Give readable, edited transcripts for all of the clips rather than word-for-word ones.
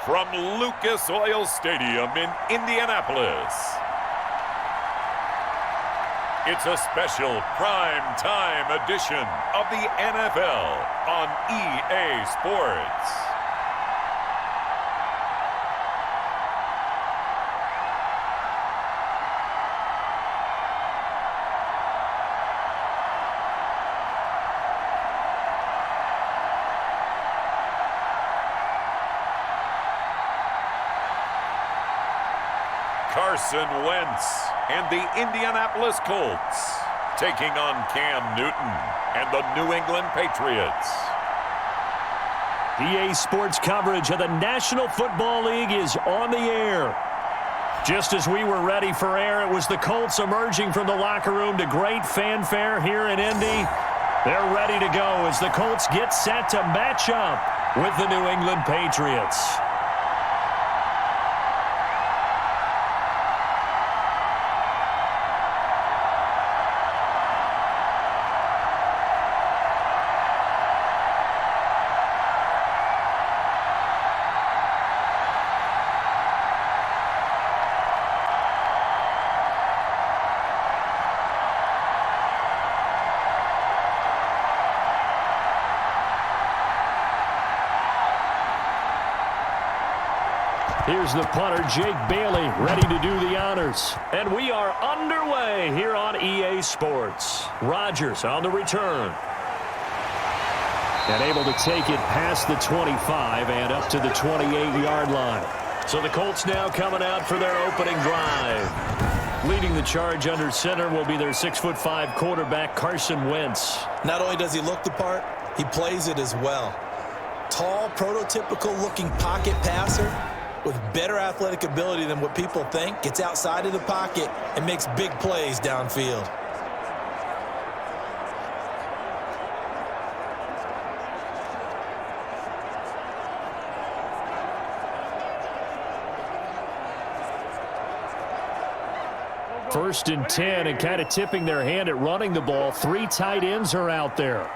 from Lucas Oil Stadium in Indianapolis. It's a special prime time edition of the NFL on EA Sports. Carson Wentz and the Indianapolis Colts taking on Cam Newton and the New England Patriots. EA Sports coverage of the National Football League is on the air. Just as we were ready for air, it was the Colts emerging from the locker room to great fanfare here in Indy. They're ready to go as the Colts get set to match up with the New England Patriots. Here's the punter, Jake Bailey, ready to do the honors. And we are underway here on EA Sports. Rodgers on the return. And able to take it past the 25 and up to the 28-yard line. So the Colts now coming out for their opening drive. Leading the charge under center will be their 6'5" quarterback, Carson Wentz. Not only does he look the part, he plays it as well. Tall, prototypical-looking pocket passer with better athletic ability than what people think, gets outside of the pocket and makes big plays downfield. First and 10, and kind of tipping their hand at running the ball. 3 tight ends are out there.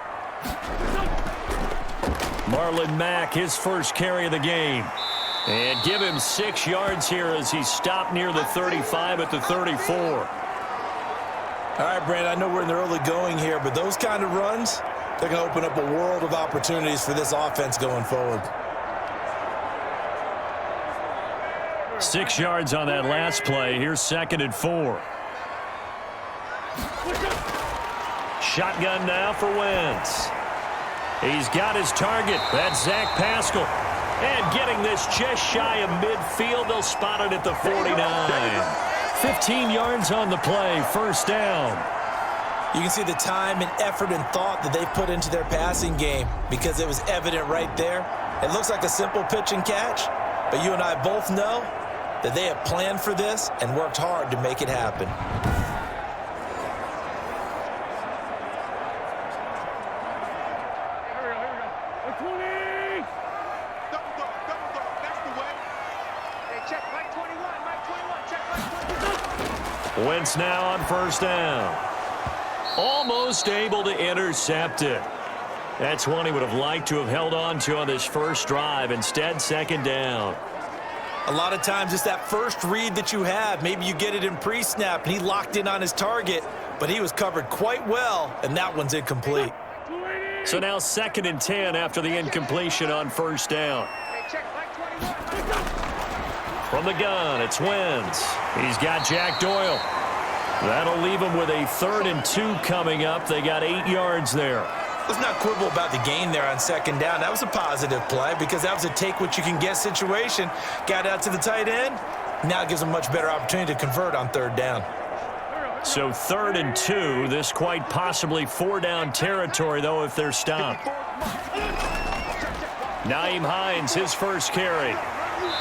Marlon Mack, his first carry of the game. And give him 6 yards here as he stopped near the 35 at the 34. All right, Brandon, I know we're in the early going here, but those kind of runs, they're going to open up a world of opportunities for this offense going forward. 6 yards on that last play. Here's 2nd and 4. Shotgun now for Wentz. He's got his target. That's Zach Pascal. And getting this just shy of midfield, they'll spot it at the 49. 15 yards on the play, first down. You can see the time and effort and thought that they've put into their passing game because it was evident right there. It looks like a simple pitch and catch, but you and I both know that they have planned for this and worked hard to make it happen. Wentz now on first down. Almost able to intercept it. That's one he would have liked to have held on to on this first drive. Instead, 2nd down. A lot of times it's that first read that you have. Maybe you get it in pre-snap and he locked in on his target, but he was covered quite well, and that one's incomplete. So now 2nd and 10 after the incompletion on first down. From the gun, it's Wentz. He's got Jack Doyle. That'll leave him with a 3rd and 2 coming up. They got 8 yards there. Let's not quibble about the gain there on 2nd down. That was a positive play because that was a take-what-you-can-get situation. Got out to the tight end. Now it gives them a much better opportunity to convert on 3rd down. So 3rd and 2. This quite possibly 4-down territory, though, if they're stopped. Nyheim Hines, his first carry.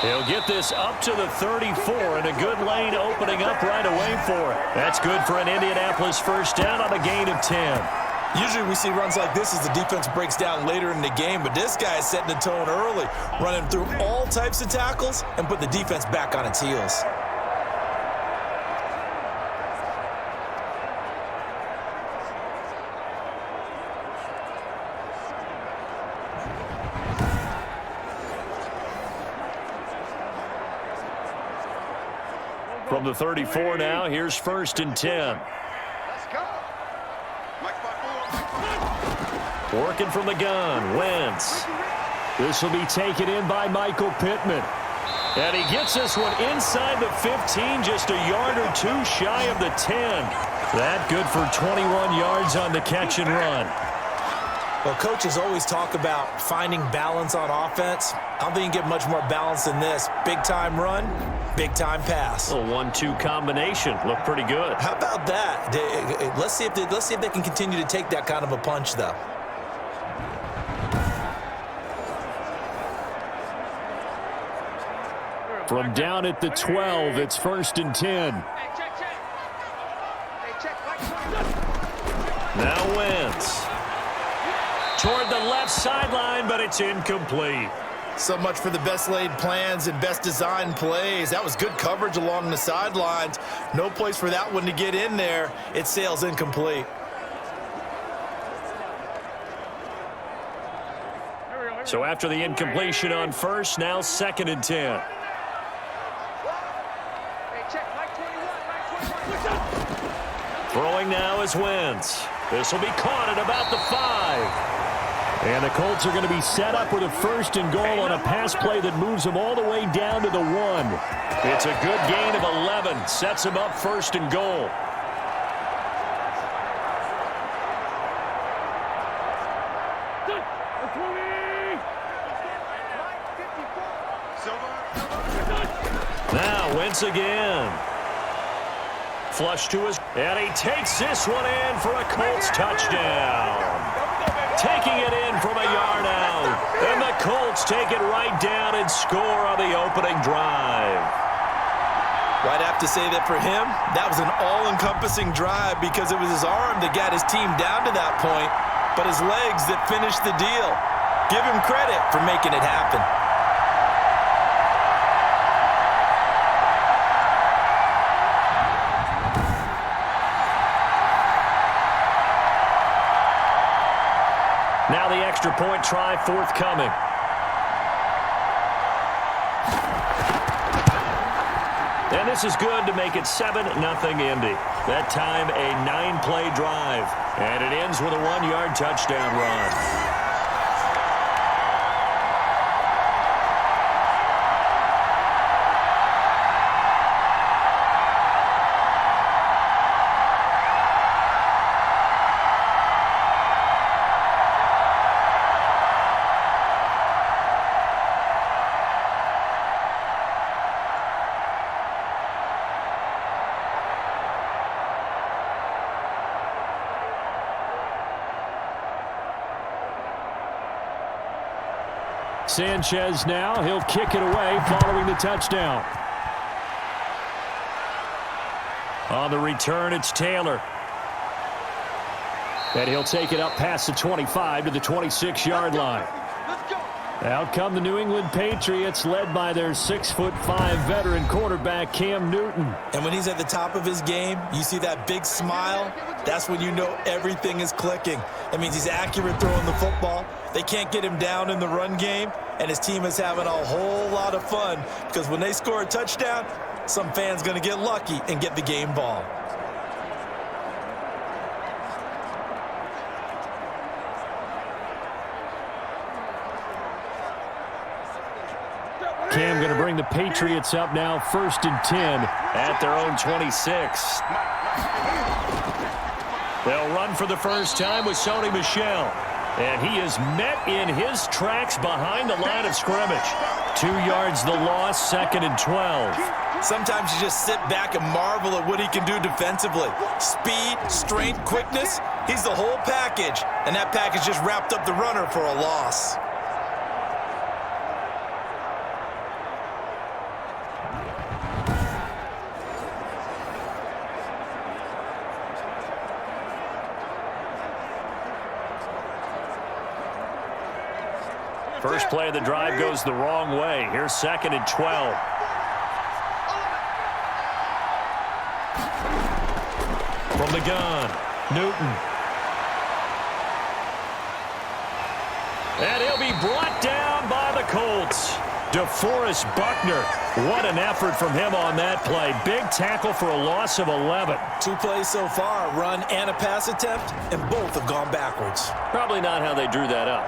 He'll get this up to the 34, and a good lane opening up right away for it. That's good for an Indianapolis first down on a gain of 10. Usually we see runs like this as the defense breaks down later in the game, but this guy is setting the tone early, running through all types of tackles and put the defense back on its heels. From the 34 now, here's 1st and 10. Let's go. Working from the gun, Wentz. This will be taken in by Michael Pittman. And he gets this one inside the 15, just a yard or two shy of the 10. That good for 21 yards on the catch and run. Well, coaches always talk about finding balance on offense. I don't think you can get much more balance than this. Big-time run, big-time pass. A 1-2 combination. Looked pretty good. How about that? Let's see if they can continue to take that kind of a punch, though. From down at the 12, it's 1st and 10. Now Wentz. Toward the left sideline, but it's incomplete. So much for the best laid plans and best designed plays. That was good coverage along the sidelines. No place for that one to get in there. It sails incomplete. So after the incompletion on 1st, now 2nd and 10. Throwing now is Wentz. This will be caught at about the 5. And the Colts are going to be set up with a 1st and goal on a pass play that moves them all the way down to the 1. It's a good gain of 11. Sets them up 1st and goal. Now Wentz again. Flush to his, and he takes this one in for a Colts touchdown. Taking it in from a yard out. And the Colts take it right down and score on the opening drive. Well, I'd have to say that for him, that was an all-encompassing drive because it was his arm that got his team down to that point, but his legs that finished the deal. Give him credit for making it happen. Now the extra point try forthcoming. And this is good to make it 7-0 Indy. That time a 9-play drive. And it ends with a 1-yard touchdown run. Sanchez now, he'll kick it away following the touchdown. On the return, it's Taylor. And he'll take it up past the 25 to the 26-yard line. Out come the New England Patriots, led by their 6'5" veteran quarterback, Cam Newton. And when he's at the top of his game, you see that big smile. That's when you know everything is clicking. That means he's accurate throwing the football. They can't get him down in the run game, and his team is having a whole lot of fun because when they score a touchdown, some fan's going to get lucky and get the game ball. Cam going to bring the Patriots up now 1st and 10 at their own 26. They'll run for the first time with Sony Michel. And he is met in his tracks behind the line of scrimmage. 2 yards the loss, 2nd and 12. Sometimes you just sit back and marvel at what he can do defensively. Speed, strength, quickness, he's the whole package. And that package just wrapped up the runner for a loss. First play of the drive goes the wrong way. Here's 2nd and 12. From the gun, Newton. And he'll be brought down by the Colts. DeForest Buckner. What an effort from him on that play. Big tackle for a loss of 11. 2 plays so far, a run and a pass attempt, and both have gone backwards. Probably not how they drew that up.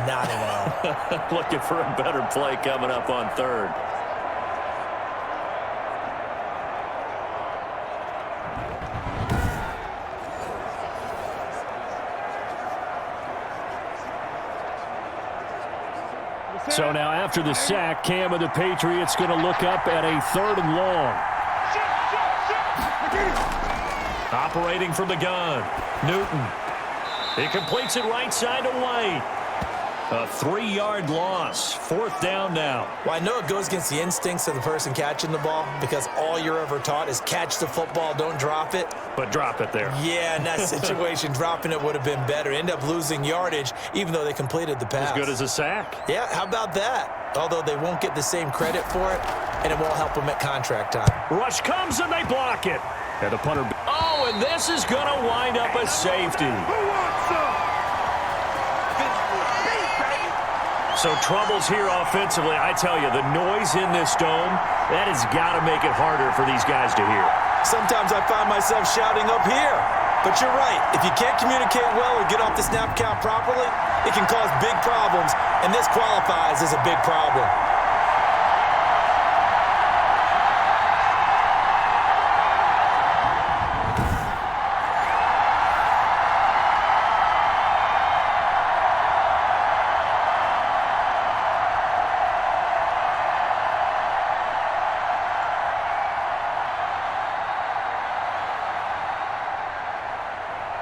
Not at all. Looking for a better play coming up on third. So now after the sack, Cam of the Patriots going to look up at a 3rd and long. Operating from the gun, Newton. He completes it right side to White. A 3-yard loss. 4th down now. Well, I know it goes against the instincts of the person catching the ball because all you're ever taught is catch the football, don't drop it. But drop it there. Yeah, in that situation, dropping it would have been better. End up losing yardage, even though they completed the pass. As good as a sack. Yeah, how about that? Although they won't get the same credit for it, and it won't help them at contract time. Rush Comes and they block it. And the punter. Oh, and this is going to wind up a safety. So troubles here offensively. I tell you, the noise in this dome, that has got to make it harder for these guys to hear. Sometimes I find myself shouting up here. But you're right. If you can't communicate well or get off the snap count properly, it can cause big problems, and this qualifies as a big problem.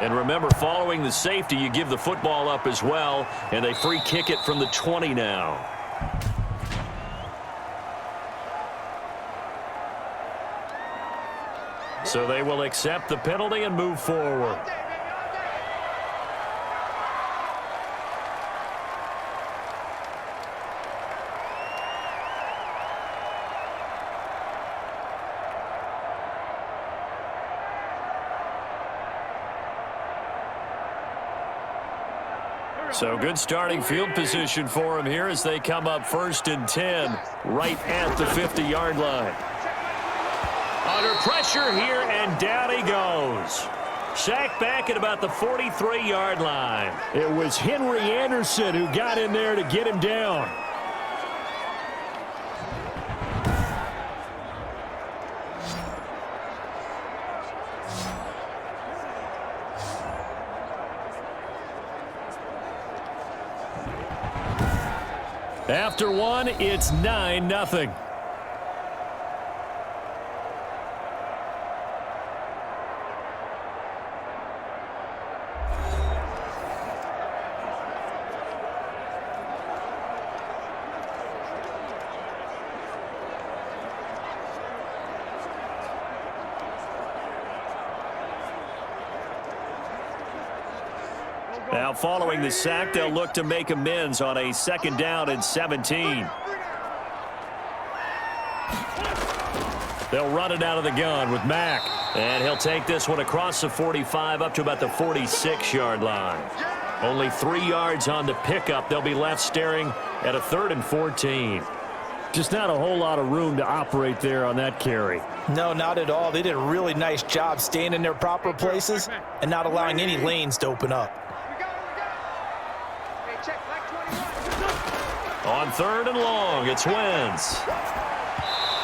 And remember, following the safety, you give the football up as well, and they free kick it from the 20 now. So they will accept the penalty and move forward. So good starting field position for him here as they come up 1st and 10 right at the 50-yard line. Under pressure here, and down he goes. Sacked back at about the 43-yard line. It was Henry Anderson who got in there to get him down. After one, it's 9-0. Now following the sack, they'll look to make amends on a 2nd down and 17. They'll run it out of the gun with Mack. And he'll take this one across the 45 up to about the 46-yard line. Only 3 yards on the pickup. They'll be left staring at a 3rd and 14. Just not a whole lot of room to operate there on that carry. No, not at all. They did a really nice job staying in their proper places and not allowing any lanes to open up. On 3rd and long, it's Wentz.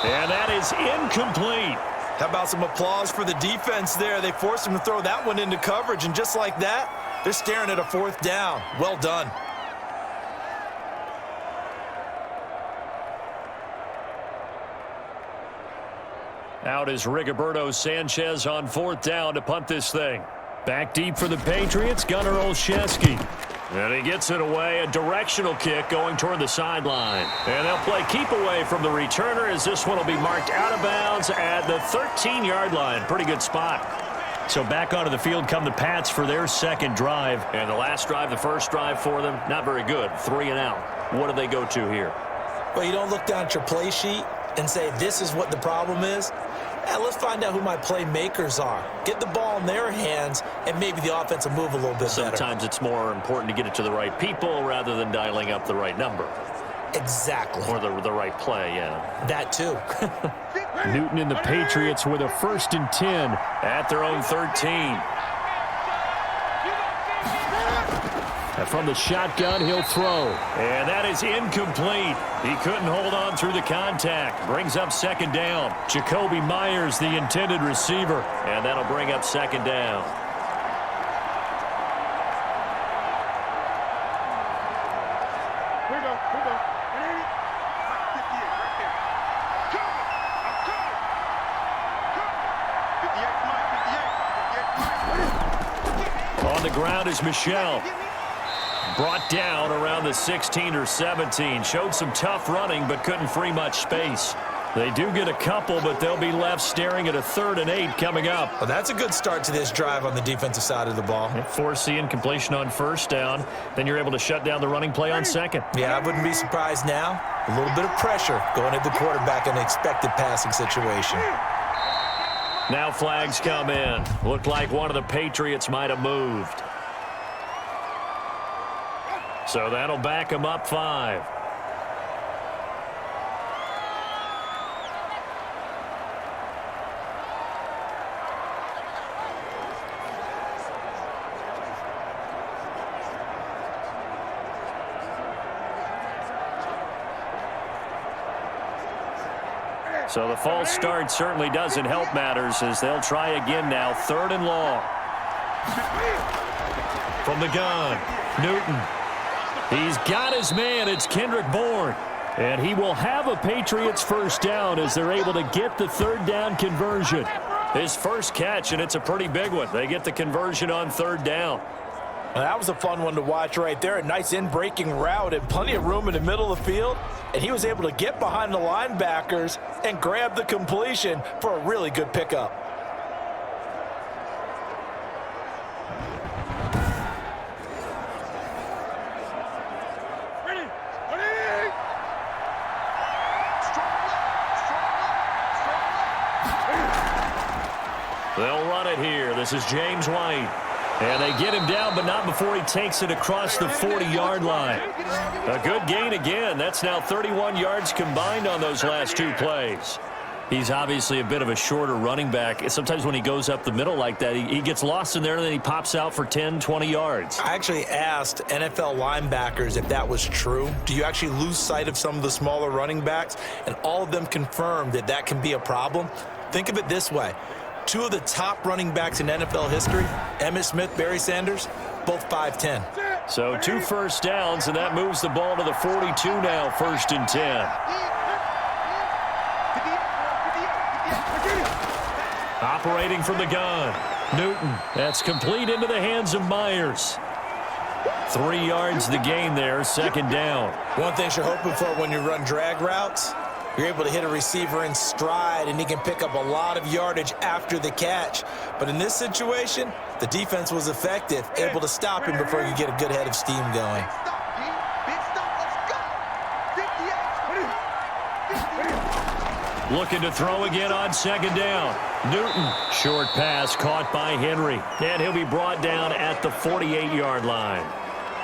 And that is incomplete. How about some applause for the defense there? They forced him to throw that one into coverage, and just like that, they're staring at a 4th down. Well done. Out is Rigoberto Sanchez on 4th down to punt this thing. Back deep for the Patriots, Gunnar Olszewski. And he gets it away, a directional kick going toward the sideline. And they'll play keep away from the returner as this one will be marked out of bounds at the 13-yard line. Pretty good spot. So back onto the field come the Pats for their 2nd drive. And the last drive, the first drive for them, not very good. 3 and out. What do they go to here? Well, you don't look down at your play sheet and say, this is what the problem is. Let's find out who my playmakers are. Get the ball in their hands, and maybe the offense will move a little bit better. Sometimes it's more important to get it to the right people rather than dialing up the right number. Exactly. Or the right play, yeah. That too. Newton and the Patriots with a 1st and 10 at their own 13. And from the shotgun, he'll throw. And that is incomplete. He couldn't hold on through the contact. Brings up 2nd down. Jacoby Myers, the intended receiver. And that'll bring up 2nd down. On the ground is Michel. Brought down around the 16 or 17. Showed some tough running, but couldn't free much space. They do get a couple, but they'll be left staring at a 3rd and 8 coming up. Well, that's a good start to this drive on the defensive side of the ball. Force the incompletion on 1st down. Then you're able to shut down the running play on 2nd. Yeah, I wouldn't be surprised now. A little bit of pressure going at the quarterback in an expected passing situation. Now flags come in. Looked like one of the Patriots might have moved. So that'll back them up 5. So the false start certainly doesn't help matters as they'll try again now. 3rd and long. From the gun, Newton. He's got his man. It's Kendrick Bourne. And he will have a Patriots 1st down as they're able to get the 3rd down conversion. His first catch, and it's a pretty big one. They get the conversion on 3rd down. Well, that was a fun one to watch right there. A nice in-breaking route and plenty of room in the middle of the field. And he was able to get behind the linebackers and grab the completion for a really good pickup. They'll run it here. This is James White. And they get him down, but not before he takes it across the 40-yard line. A good gain again. That's now 31 yards combined on those last 2 plays. He's obviously a bit of a shorter running back. Sometimes when he goes up the middle like that, he gets lost in there, and then he pops out for 10, 20 yards. I actually asked NFL linebackers if that was true. Do you actually lose sight of some of the smaller running backs? And all of them confirmed that that can be a problem. Think of it this way. 2 of the top running backs in NFL history, Emmitt Smith, Barry Sanders, both 5'10". So 2 first downs, and that moves the ball to the 42 now, 1st and 10. Operating from the gun, Newton. That's complete into the hands of Myers. 3 yards the gain there, 2nd down. One thing you're hoping for when you run drag routes, you're able to hit a receiver in stride, and he can pick up a lot of yardage after the catch. But in this situation, the defense was effective, able to stop him before you get a good head of steam going. Looking to throw again on 2nd down. Newton, short pass caught by Henry. And he'll be brought down at the 48-yard line.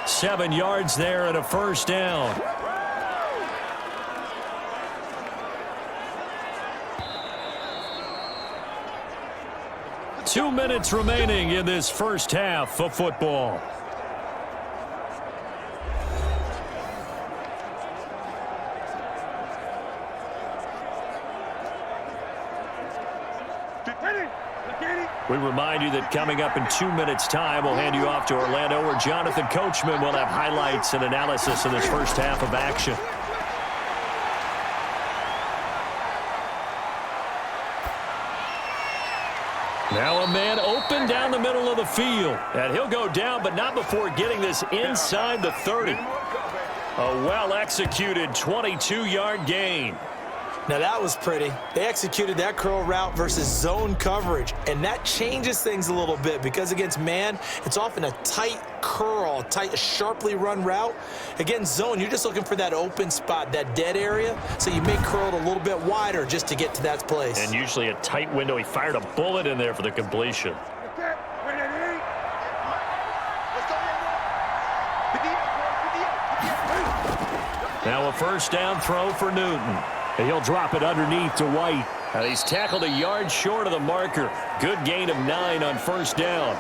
7 yards there and a 1st down. Two minutes remaining in this first half of football. We remind you that coming up in 2 minutes' time, we'll hand you off to Orlando, where Jonathan Coachman will have highlights and analysis of this first half of action. Now a man open down the middle of the field. And he'll go down, but not before getting this inside the 30. A well-executed 22-yard gain. Now that was pretty. They executed that curl route versus zone coverage, and that changes things a little bit because against man, it's often a tight curl, tight, sharply run route. Against zone, you're just looking for that open spot, that dead area, so you may curl it a little bit wider just to get to that place. And usually a tight window. He fired a bullet in there for the completion. Now a first down throw for Newton. And he'll drop it underneath to White. And he's tackled a yard short of the marker. Good gain of 9 on first down.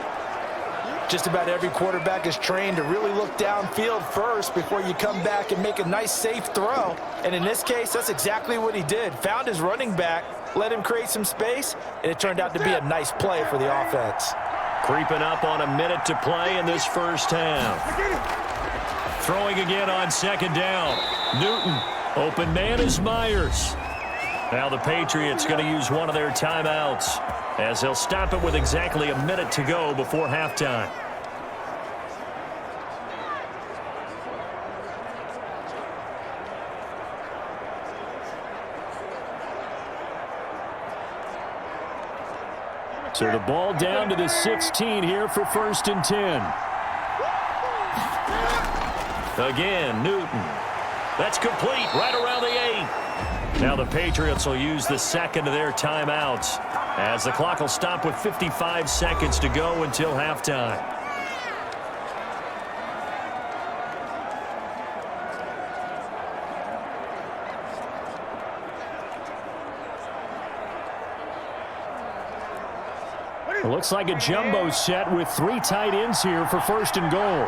Just about every quarterback is trained to really look downfield first before you come back and make a nice, safe throw. And in this case, that's exactly what he did. Found his running back, let him create some space, and it turned out to be a nice play for the offense. Creeping up on a minute to play in this first half. Throwing again on second down. Newton. Open man is Myers. Now the Patriots going to use one of their timeouts as they'll stop it with exactly a minute to go before halftime. So the ball down to the 16 here for 1st and 10. Again, Newton. That's complete right around the 8. Now the Patriots will use the second of their timeouts as the clock will stop with 55 seconds to go until halftime. It looks like a jumbo set with 3 tight ends here for 1st and goal.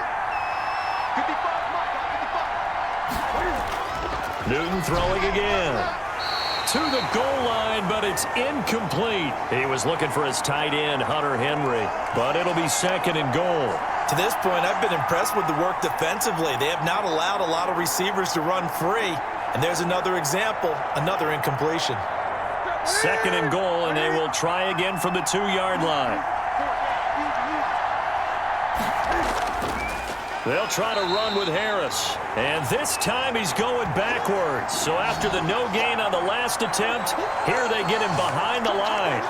Newton throwing again. To the goal line, but it's incomplete. He was looking for his tight end, Hunter Henry, but it'll be 2nd and goal. To this point, I've been impressed with the work defensively. They have not allowed a lot of receivers to run free. And there's another example, another incompletion. 2nd and goal, and they will try again from the 2-yard line. They'll try to run with Harris. And this time he's going backwards. So after the no gain on the last attempt, here they get him behind the line.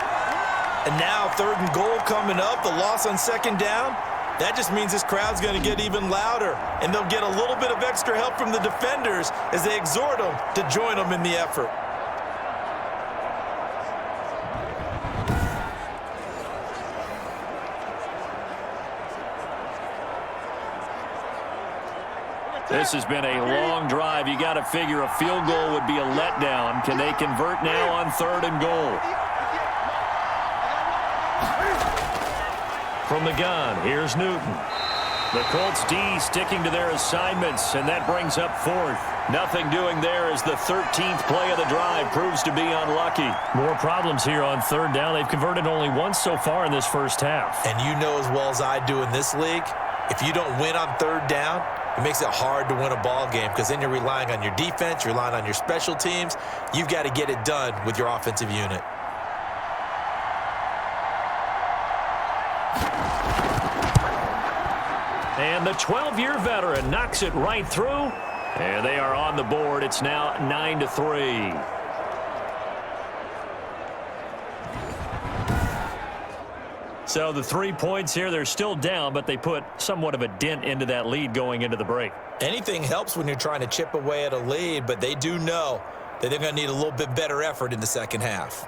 And now 3rd and goal coming up, the loss on 2nd down. That just means this crowd's going to get even louder. And they'll get a little bit of extra help from the defenders as they exhort them to join them in the effort. This has been a long drive. You got to figure a field goal would be a letdown. Can they convert now on 3rd and goal? From the gun, here's Newton. The Colts D sticking to their assignments, and that brings up 4th. Nothing doing there as the 13th play of the drive proves to be unlucky. More problems here on 3rd down. They've converted only once so far in this first half. And you know as well as I do in this league, if you don't win on 3rd down, it makes it hard to win a ball game because then you're relying on your defense, you're relying on your special teams. You've got to get it done with your offensive unit. And the 12-year veteran knocks it right through. And they are on the board. It's now 9-3. So the 3 points here, they're still down, but they put somewhat of a dent into that lead going into the break. Anything helps when you're trying to chip away at a lead, but they do know that they're going to need a little bit better effort in the second half.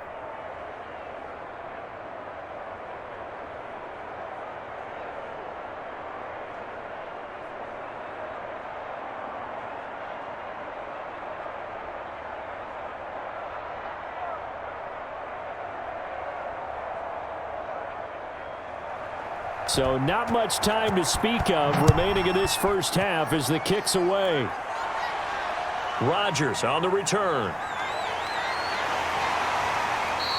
So not much time to speak of remaining in this first half as the kick's away. Rodgers on the return.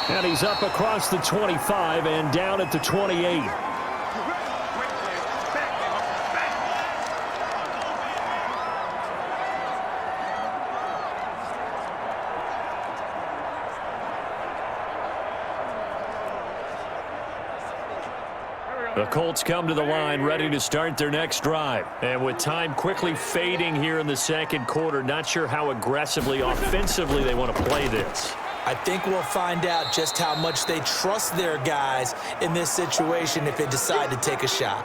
And he's up across the 25 and down at the 28. The Colts come to the line ready to start their next drive. And with time quickly fading here in the second quarter, not sure how aggressively, offensively they want to play this. I think we'll find out just how much they trust their guys in this situation if they decide to take a shot.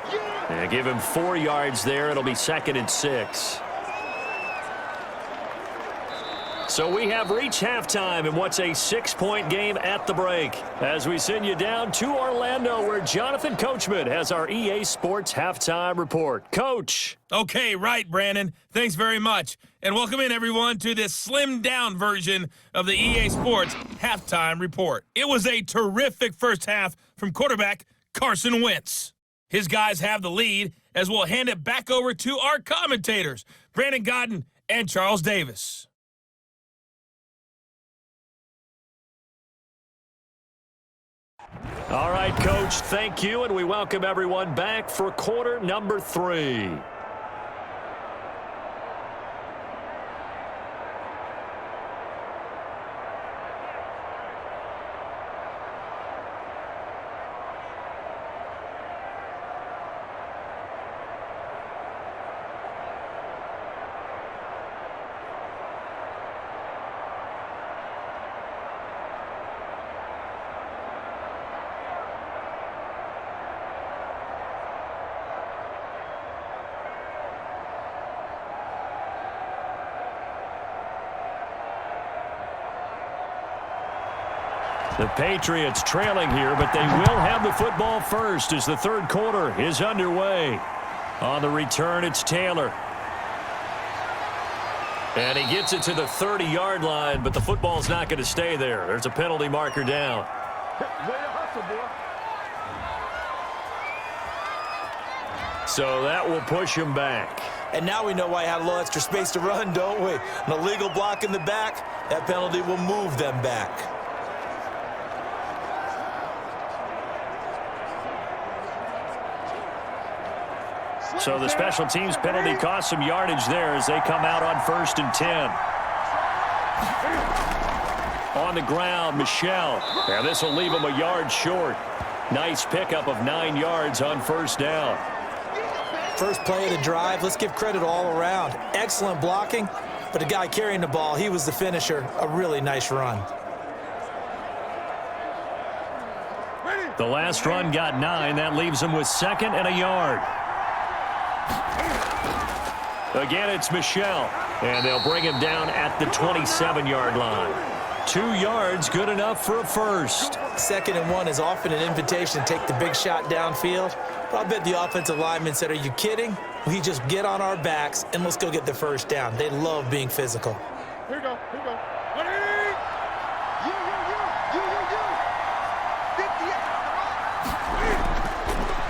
And give him 4 yards there. It'll be 2nd and 6. So we have reached halftime in what's a 6-point game at the break. As we send you down to Orlando, where Jonathan Coachman has our EA Sports Halftime Report. Coach. Okay, right, Brandon. Thanks very much. And welcome in, everyone, to this slimmed-down version of the EA Sports Halftime Report. It was a terrific first half from quarterback Carson Wentz. His guys have the lead, as we'll hand it back over to our commentators, Brandon Godden and Charles Davis. All right, Coach, thank you, and we welcome everyone back for quarter number 3. The Patriots trailing here, but they will have the football first as the third quarter is underway. On the return, it's Taylor. And he gets it to the 30-yard line, but the football's not going to stay there. There's a penalty marker down. So that will push him back. And now we know why he had a little extra space to run, don't we? An illegal block in the back, that penalty will move them back. So the special teams penalty cost some yardage there as they come out on 1st and 10. On the ground, Michel. And this will leave him a yard short. Nice pickup of 9 yards on first down. First play of the drive, let's give credit all around. Excellent blocking, but the guy carrying the ball, he was the finisher. A really nice run. The last run got 9. That leaves him with 2nd and a yard. Again, it's Michel, and they'll bring him down at the 27-yard line. 2 yards, good enough for a first. 2nd and 1 is often an invitation to take the big shot downfield. But I bet the offensive lineman said, are you kidding? We just get on our backs and let's go get the first down. They love being physical. Here we go, here we go.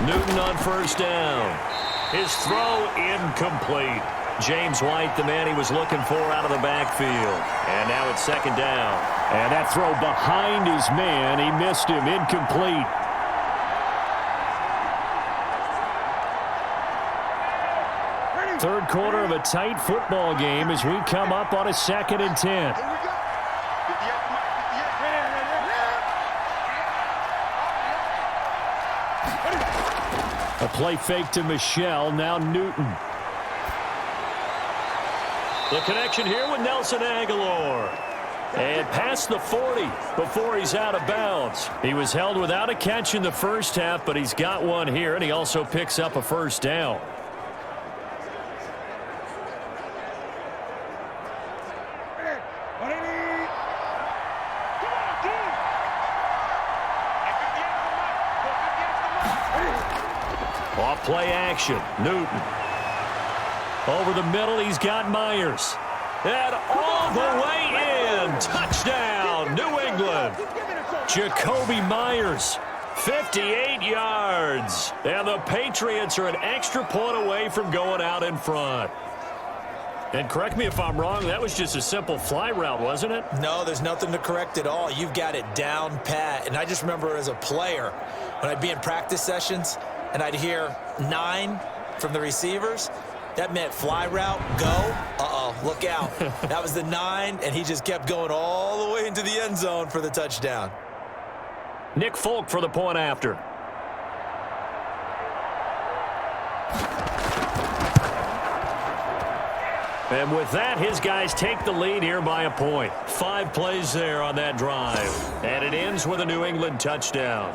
Newton on first down. His throw incomplete. James White, the man he was looking for out of the backfield. And now it's 2nd down. And that throw behind his man. He missed him. Incomplete. Third quarter of a tight football game as we come up on a 2nd and 10. A play fake to Michel, now Newton. The connection here with Nelson Aguilar. And past the 40 before he's out of bounds. He was held without a catch in the first half, but he's got one here, and he also picks up a first down. Off play action, Newton. Over the middle, he's got Myers. And all the way in. Touchdown, New England. Jacoby Myers, 58 yards. And the Patriots are an extra point away from going out in front. And correct me if I'm wrong, that was just a simple fly route, wasn't it? No, there's nothing to correct at all. You've got it down pat. And I just remember as a player, when I'd be in practice sessions and I'd hear 9 from the receivers, that meant fly route, go. Uh-oh, look out. That was the 9, and he just kept going all the way into the end zone for the touchdown. Nick Folk for the point after. And with that, his guys take the lead here by a point. 5 plays there on that drive. And it ends with a New England touchdown.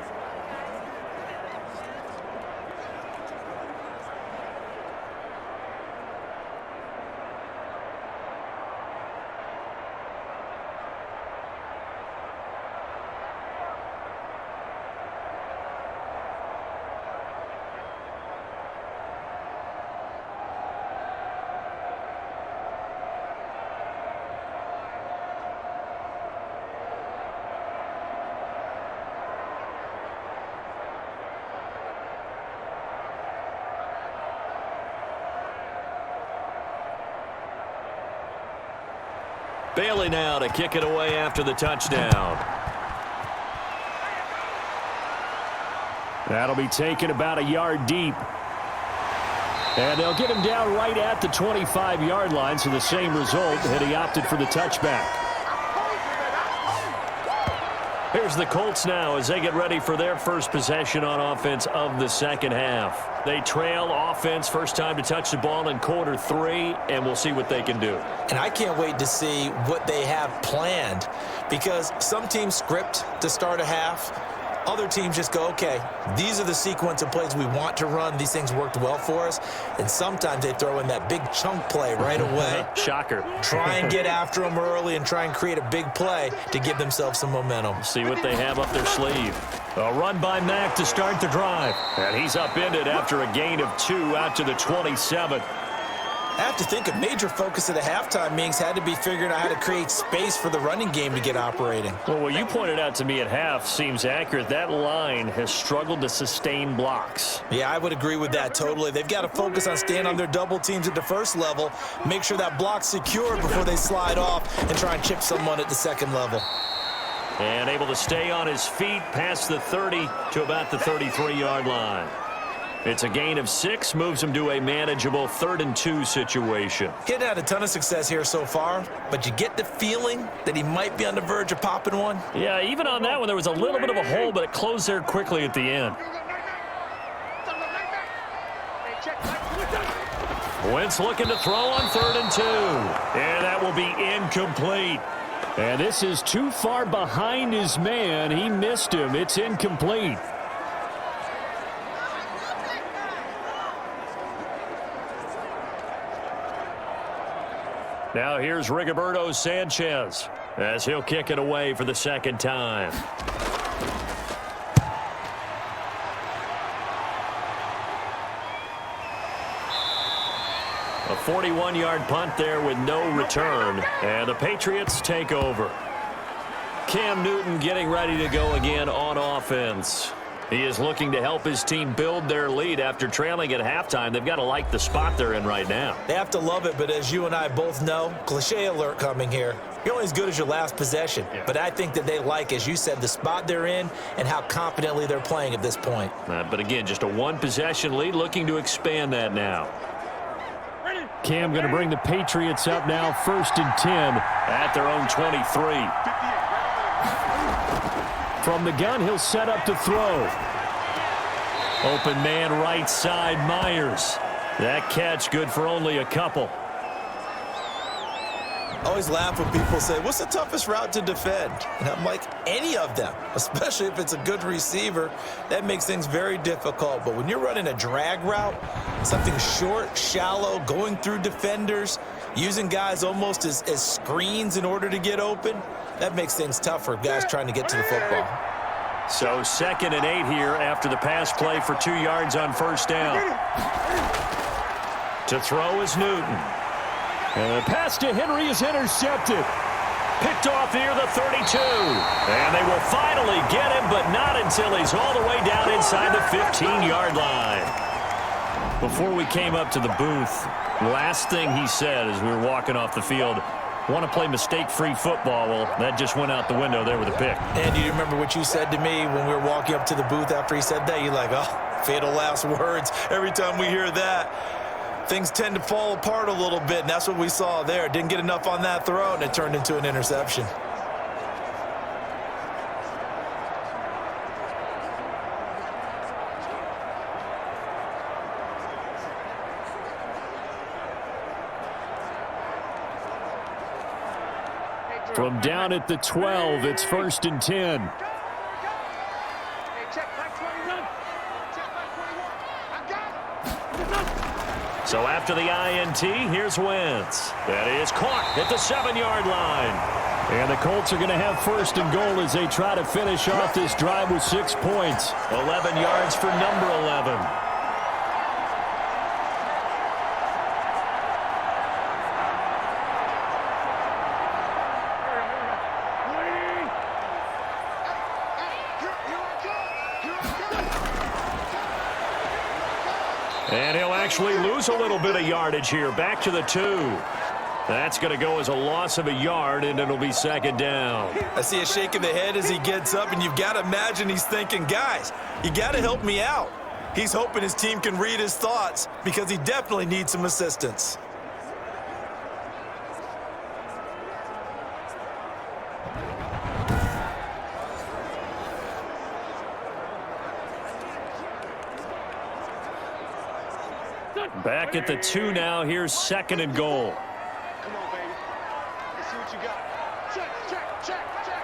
Bailey now to kick it away after the touchdown. That'll be taken about a yard deep. And they'll get him down right at the 25-yard line, so the same result, and he opted for the touchback. Here's the Colts now as they get ready for their first possession on offense of the second half. They trail offense, first time to touch the ball in quarter 3, and we'll see what they can do. And I can't wait to see what they have planned, because some teams script to start a half. Other teams just go, okay, these are the sequence of plays we want to run. These things worked well for us. And sometimes they throw in that big chunk play right away. Shocker. Try and get after them early and try and create a big play to give themselves some momentum. See what they have up their sleeve. A run by Mack to start the drive. And he's upended after a gain of 2 out to the 27. I have to think a major focus of the halftime meetings had to be figuring out how to create space for the running game to get operating. Well, what you pointed out to me at half seems accurate. That line has struggled to sustain blocks. Yeah, I would agree with that totally. They've got to focus on staying on their double teams at the first level, make sure that block's secured before they slide off and try and chip someone at the second level. And able to stay on his feet past the 30 to about the 33-yard line. It's a gain of 6, moves him to a manageable 3rd and 2 situation. He hadn't had a ton of success here so far, but you get the feeling that he might be on the verge of popping one. Yeah, even on that one, there was a little bit of a hole, but it closed there quickly at the end. Wentz looking to throw on 3rd and 2. And that will be incomplete. And this is too far behind his man. He missed him. It's incomplete. Now here's Rigoberto Sanchez as he'll kick it away for the second time. A 41-yard punt there with no return, and the Patriots take over. Cam Newton getting ready to go again on offense. He is looking to help his team build their lead after trailing at halftime. They've got to like the spot they're in right now. They have to love it, but as you and I both know, cliche alert coming here. You're only as good as your last possession. Yeah. But I think that they like, as you said, the spot they're in and how confidently they're playing at this point. But again, just a one-possession lead, looking to expand that now. Cam going to bring the Patriots up now, 1st and 10 at their own 23. From the gun, he'll set up to throw. Open man right side, Myers. That catch good for only a couple. I always laugh when people say, what's the toughest route to defend? And I'm like, any of them, especially if it's a good receiver. That makes things very difficult. But when you're running a drag route, something short, shallow, going through defenders, using guys almost as screens in order to get open, that makes things tough for guys trying to get to the football. So 2nd and 8 here after the pass play for 2 yards on 1st down. To throw is Newton. And the pass to Henry is intercepted. Picked off near the 32. And they will finally get him, but not until he's all the way down inside the 15-yard line. Before we came up to the booth, last thing he said as we were walking off the field, want to play mistake-free football. Well, that just went out the window there with a pick. And do you remember what you said to me when we were walking up to the booth after he said that? You're like, oh, fatal last words. Every time we hear that, things tend to fall apart a little bit, and that's what we saw there. Didn't get enough on that throw, and it turned into an interception. From down at the 12, it's 1st and 10. So after the INT, here's Wentz. That is caught at the 7-yard line. And the Colts are going to have 1st and goal as they try to finish off this drive with 6 points. 11 yards for number 11. And he'll actually lose a little bit of yardage here. Back to the 2. That's going to go as a loss of a yard, and it'll be second down. I see a shake of the head as he gets up, and you've got to imagine he's thinking, guys, you got to help me out. He's hoping his team can read his thoughts because he definitely needs some assistance. Back at the 2 now. Here's second and goal. Come on, baby. Let's see what you got. Check, check, check, check.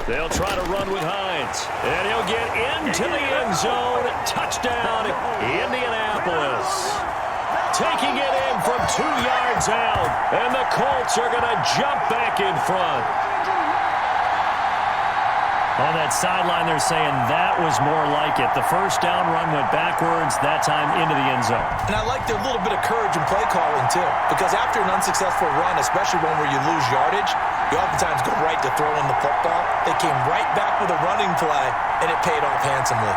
They'll try to run with Hines. And he'll get into the end zone. Touchdown, Indianapolis. Taking it in from 2 yards out. And the Colts are going to jump back in front. On that sideline, they're saying that was more like it. The first down run went backwards, that time into the end zone. And I like their little bit of courage in play calling, too. Because after an unsuccessful run, especially one where you lose yardage, you oftentimes go right to throwing the football. They came right back with a running play, and it paid off handsomely.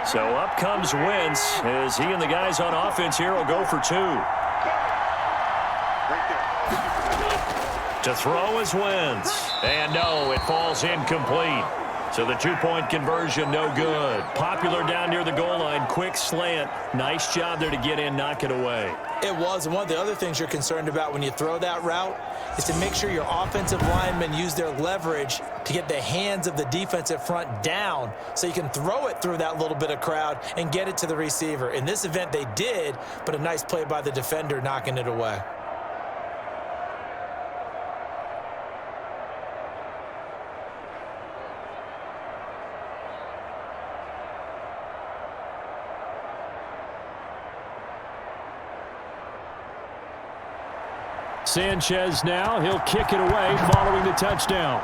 So up comes Wentz as he and the guys on offense here will go for 2. To throw is Wentz. And no, it falls incomplete. So the 2-point conversion, no good. Popular down near the goal line, quick slant. Nice job there to get in, knock it away. It was, and one of the other things you're concerned about when you throw that route is to make sure your offensive linemen use their leverage to get the hands of the defensive front down so you can throw it through that little bit of crowd and get it to the receiver. In this event, they did, but a nice play by the defender knocking it away. Sanchez now, he'll kick it away following the touchdown.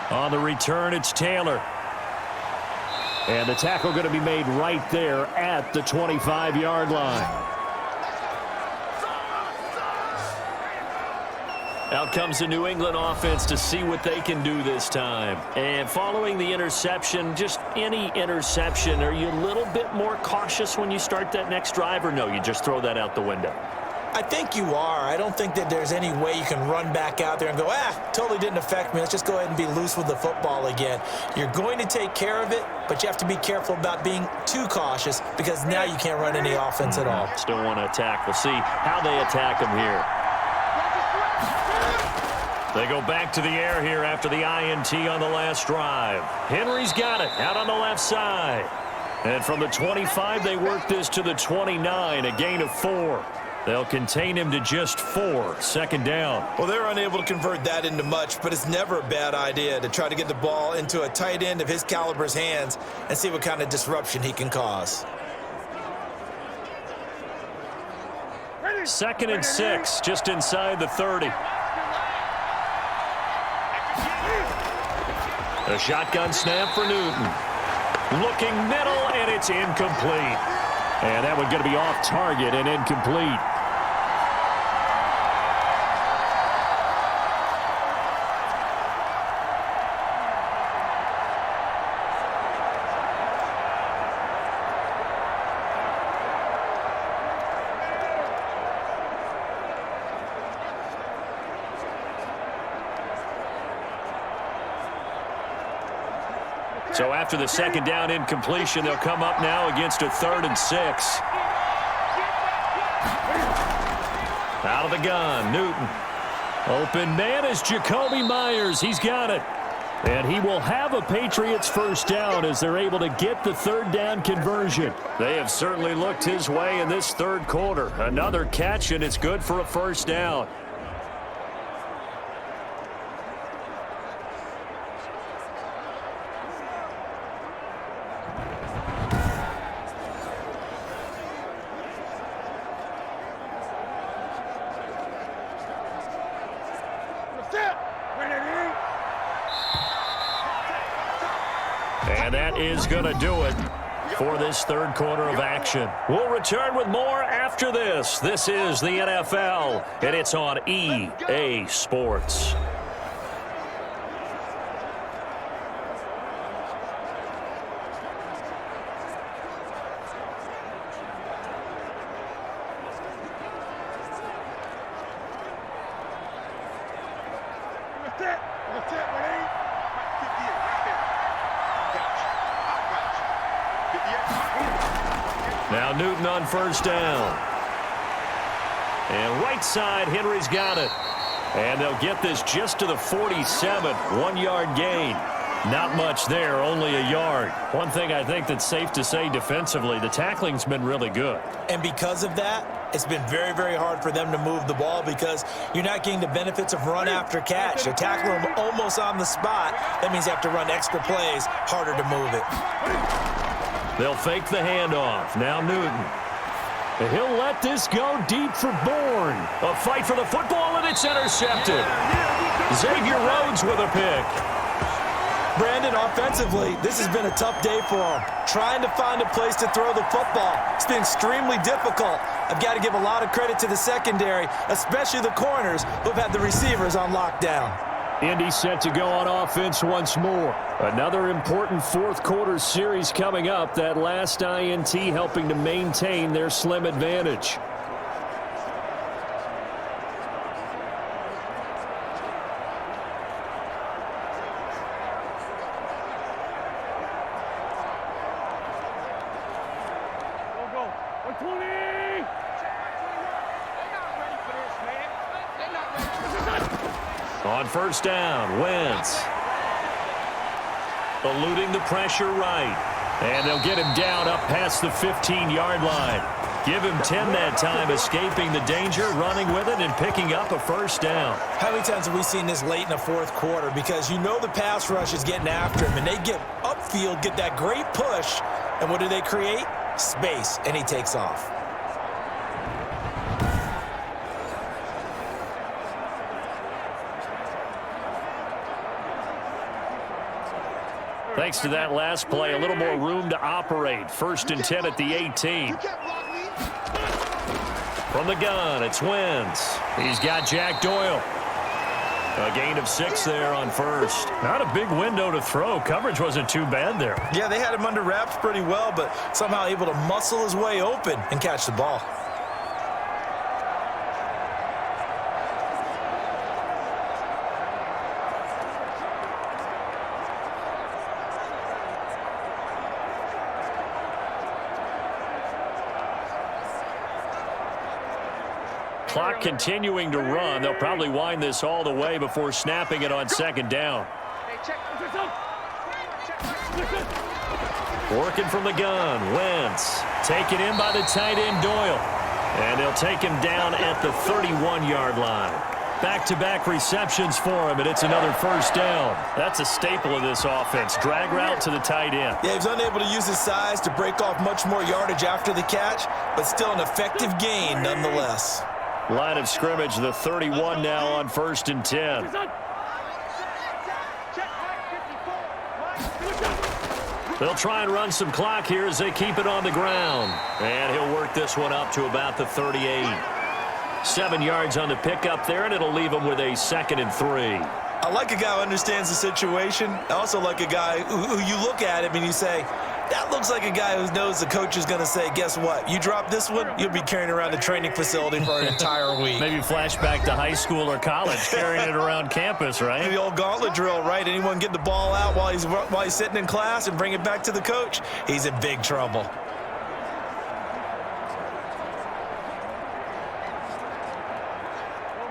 On the return, it's Taylor. And the tackle going to be made right there at the 25-yard line. Out comes the New England offense to see what they can do this time. And following the interception, just any interception, are you a little bit more cautious when you start that next drive, or no, you just throw that out the window? I think you are. I don't think that there's any way you can run back out there and go, totally didn't affect me. Let's just go ahead and be loose with the football again. You're going to take care of it, but you have to be careful about being too cautious because now you can't run any offense at all. Still want to attack. We'll see how they attack them here. They go back to the air here after the INT on the last drive. Henry's got it out on the left side. And from the 25, they work this to the 29, a gain of 4. They'll contain him to just 4, second down. Well, they're unable to convert that into much, but it's never a bad idea to try to get the ball into a tight end of his caliber's hands and see what kind of disruption he can cause. 2nd and 6, just inside the 30. A shotgun snap for Newton. Looking middle, and it's incomplete. And that one's going to be off target and incomplete. So after the second down incompletion, they'll come up now against a 3rd and 6. Out of the gun, Newton. Open man is Jacoby Myers. He's got it. And he will have a Patriots first down as they're able to get the 3rd down conversion. They have certainly looked his way in this 3rd quarter. Another catch, and it's good for a first down. And that is going to do it. for this third quarter of action. We'll return with more after this. This is the NFL, and it's on EA Sports. Now Newton on first down. And right side, Henry's got it. And they'll get this just to the 47, 1-yard gain. Not much there, only a yard. One thing I think that's safe to say defensively, the tackling's been really good. And because of that, it's been very, very hard for them to move the ball because you're not getting the benefits of run after catch. They're tackling them almost on the spot. That means you have to run extra plays, harder to move it. They'll fake the handoff. Now Newton. And he'll let this go deep for Bourne. A fight for the football, and it's intercepted. Xavier Rhodes with a pick. Brandon, offensively, this has been a tough day for him. Trying to find a place to throw the football. It's been extremely difficult. I've got to give a lot of credit to the secondary, especially the corners who've had the receivers on lockdown. Indy set to go on offense once more. Another important fourth quarter series coming up. That last INT helping to maintain their slim advantage. On first down, Wentz. Eluding the pressure right. And they'll get him down up past the 15-yard line. Give him 10 that time, escaping the danger, running with it, and picking up a first down. How many times have we seen this late in the fourth quarter? Because you know the pass rush is getting after him, and they get upfield, get that great push, and what do they create? Space, and he takes off. Thanks to that last play, a little more room to operate. First and 10 at the 18. From the gun, it's Wentz. He's got Jack Doyle. A gain of 6 there on first. Not a big window to throw. Coverage wasn't too bad there. Yeah, they had him under wraps pretty well, but somehow able to muscle his way open and catch the ball. Clock continuing to run. They'll probably wind this all the way before snapping it on second down. Working from the gun, Wentz. Taken in by the tight end, Doyle. And they'll take him down at the 31-yard line. Back-to-back receptions for him, and it's another first down. That's a staple of this offense. Drag route to the tight end. Yeah, he was unable to use his size to break off much more yardage after the catch, but still an effective gain nonetheless. Line of scrimmage, the 31 now on first and 10. They'll try and run some clock here as they keep it on the ground. And he'll work this one up to about the 38. 7 yards on the pickup there, and it'll leave him with a 2nd and 3. I like a guy who understands the situation. I also like a guy who you look at him and you say, that looks like a guy who knows the coach is going to say, guess what? You drop this one, you'll be carrying around the training facility for an entire week. Maybe flashback to high school or college, carrying it around campus, right? The old gauntlet drill, right? Anyone get the ball out while he's sitting in class and bring it back to the coach, he's in big trouble.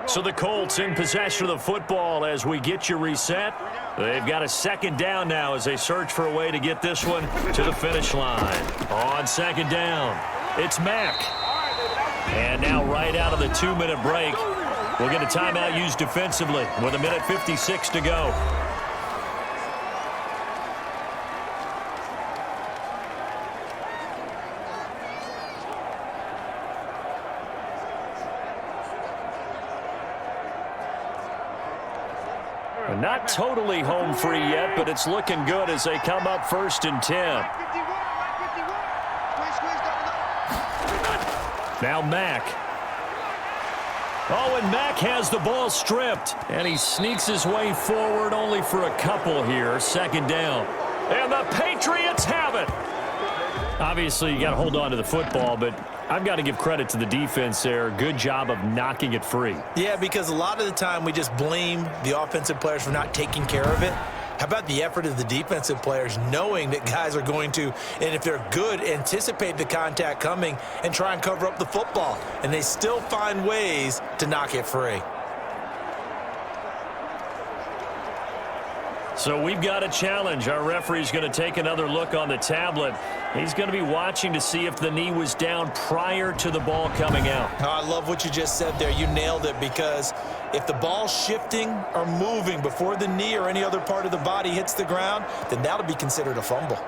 So the Colts in possession of the football as we get you reset. They've got a second down now as they search for a way to get this one to the finish line. On second down, it's Mack. And now right out of the 2-minute break, we'll get a timeout used defensively with 1:56 to go. Not totally home free yet, but it's looking good as they come up first and 10. Now Mack. Oh, and Mack has the ball stripped. And he sneaks his way forward only for a couple here. Second down. And the Patriots have it. Obviously, you got to hold on to the football, but I've got to give credit to the defense there. Good job of knocking it free. Yeah, because a lot of the time we just blame the offensive players for not taking care of it. How about the effort of the defensive players knowing that guys are going to, and if they're good, anticipate the contact coming and try and cover up the football. And they still find ways to knock it free. So we've got a challenge. Our referee's going to take another look on the tablet. He's going to be watching to see if the knee was down prior to the ball coming out. Oh, I love what you just said there. You nailed it, because if the ball's shifting or moving before the knee or any other part of the body hits the ground, then that'll be considered a fumble.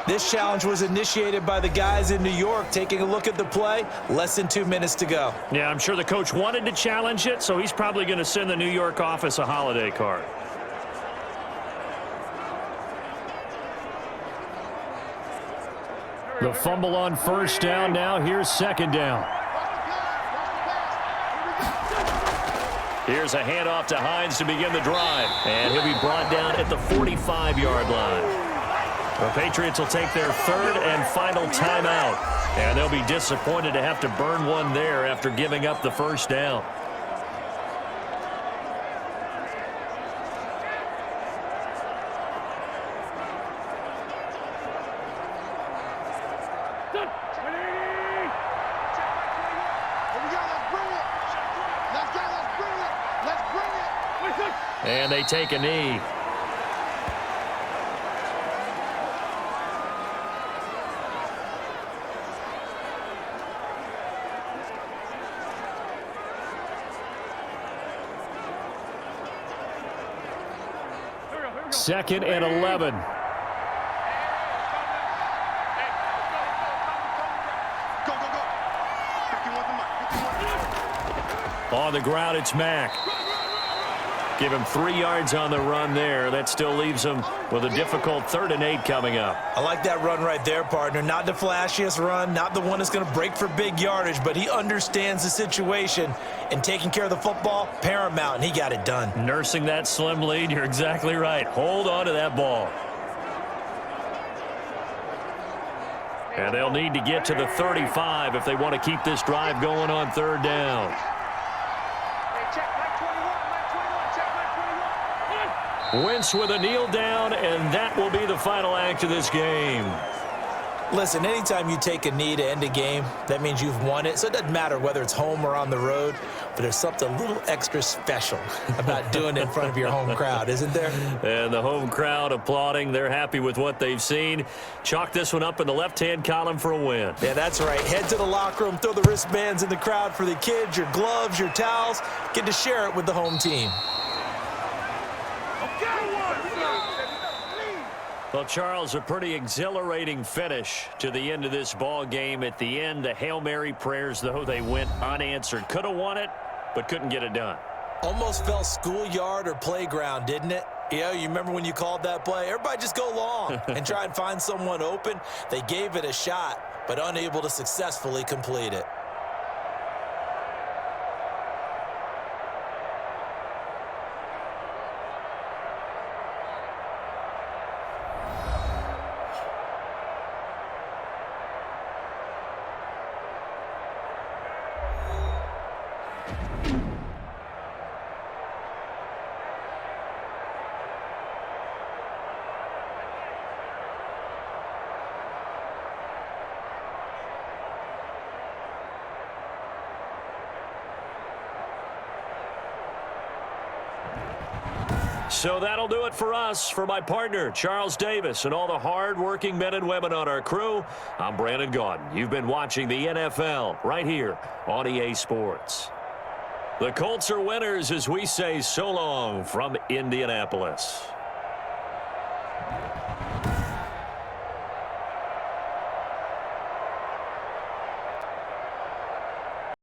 This challenge was initiated by the guys in New York. Taking a look at the play, less than 2 minutes to go. Yeah, I'm sure the coach wanted to challenge it, so he's probably going to send the New York office a holiday card. The fumble on first down. Now here's second down. Here's a handoff to Hines to begin the drive. And he'll be brought down at the 45-yard line. The Patriots will take their third and final timeout. And they'll be disappointed to have to burn one there after giving up the first down. And they take a knee. Second and 11. On the ground, it's Mack. Give him 3 yards on the run there. That still leaves him with a difficult 3rd and 8 coming up. I like that run right there, partner. Not the flashiest run, not the one that's going to break for big yardage, but he understands the situation, and taking care of the football, paramount, and he got it done. Nursing that slim lead, you're exactly right. Hold on to that ball. And they'll need to get to the 35 if they want to keep this drive going on 3rd down. Wentz with a kneel down, and that will be the final act of this game. Listen, anytime you take a knee to end a game, that means you've won it. So it doesn't matter whether it's home or on the road, but there's something a little extra special about doing it in front of your home crowd, isn't there? And the home crowd applauding. They're happy with what they've seen. Chalk this one up in the left-hand column for a win. Yeah, that's right. Head to the locker room, throw the wristbands in the crowd for the kids, your gloves, your towels. Get to share it with the home team. Well, Charles, a pretty exhilarating finish to the end of this ball game. At the end, the Hail Mary prayers, though, they went unanswered. Could have won it, but couldn't get it done. Almost felt schoolyard or playground, didn't it? You remember when you called that play? Everybody just go long and try and find someone open. They gave it a shot, but unable to successfully complete it. So that'll do it for us. For my partner, Charles Davis, and all the hard-working men and women on our crew, I'm Brandon Gaudin. You've been watching the NFL right here on EA Sports. The Colts are winners as we say so long from Indianapolis.